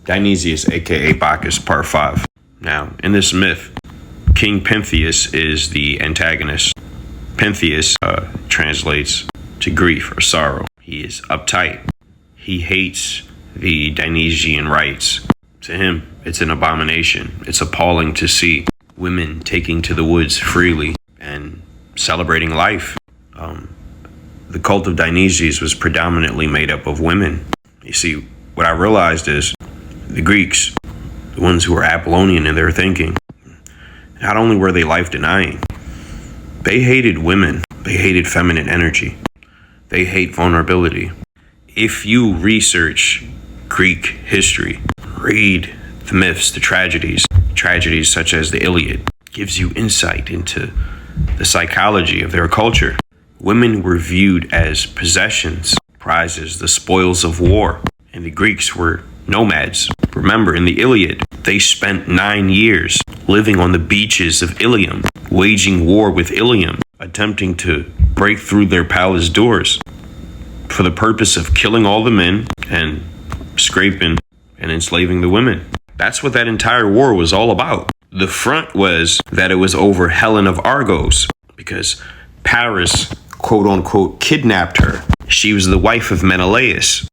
Dionysus, aka Bacchus, part 5. Now, in this myth, King Pentheus is the antagonist. Pentheus translates to grief or sorrow. He is uptight. He hates the Dionysian rites. To him, it's an abomination. It's appalling to see women taking to the woods freely and celebrating life. The cult of Dionysus was predominantly made up of women. You see, what I realized is the Greeks, the ones who were Apollonian in their thinking, not only were they life-denying, they hated women. They hated feminine energy. They hate vulnerability. If you research Greek history, read the myths, the tragedies such as the Iliad, gives you insight into the psychology of their culture. Women were viewed as possessions, prizes, the spoils of war, and the Greeks were nomads. Remember, in the Iliad, they spent 9 years living on the beaches of Ilium, waging war with Ilium, attempting to break through their palace doors for the purpose of killing all the men and scraping and enslaving the women. That's what that entire war was all about. The front was that it was over Helen of Argos because Paris, quote unquote, kidnapped her. She was the wife of Menelaus.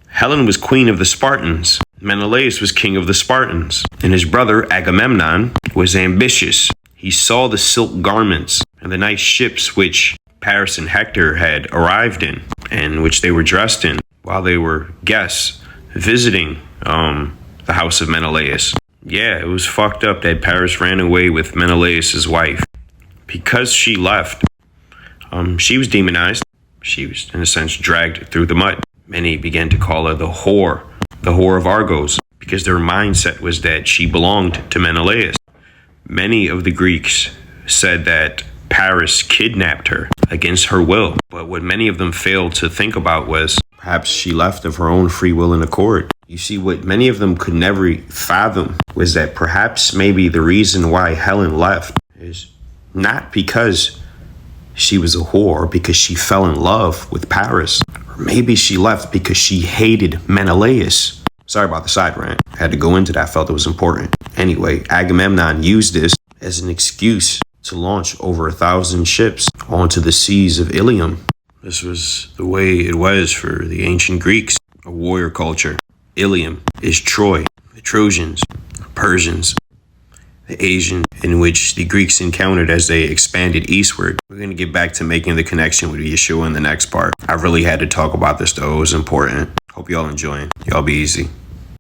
Helen was queen of the Spartans. Menelaus was king of the Spartans. And his brother Agamemnon was ambitious. He saw the silk garments and the nice ships which Paris and Hector had arrived in and which they were dressed in while they were guests visiting the house of Menelaus. Yeah, it was fucked up that Paris ran away with Menelaus' wife. Because she left, she was demonized. She was, in a sense, dragged through the mud. Many began to call her the whore of Argos, because their mindset was that she belonged to Menelaus. Many of the Greeks said that Paris kidnapped her against her will. But what many of them failed to think about was perhaps she left of her own free will and accord. You see, what many of them could never fathom was that perhaps maybe the reason why Helen left is not because she was a whore, because she fell in love with Paris. Or maybe she left because she hated Menelaus. Sorry about the side rant. I had to go into that. I felt it was important. Anyway, Agamemnon used this as an excuse to launch over 1,000 ships onto the seas of Ilium. This was the way it was for the ancient Greeks, a warrior culture. Ilium is Troy, the Trojans, Persians, the Asian, in which the Greeks encountered as they expanded eastward. We're going to get back to making the connection with Yeshua in the next part. I really had to talk about this though. It was important. Hope y'all enjoying. Y'all be easy.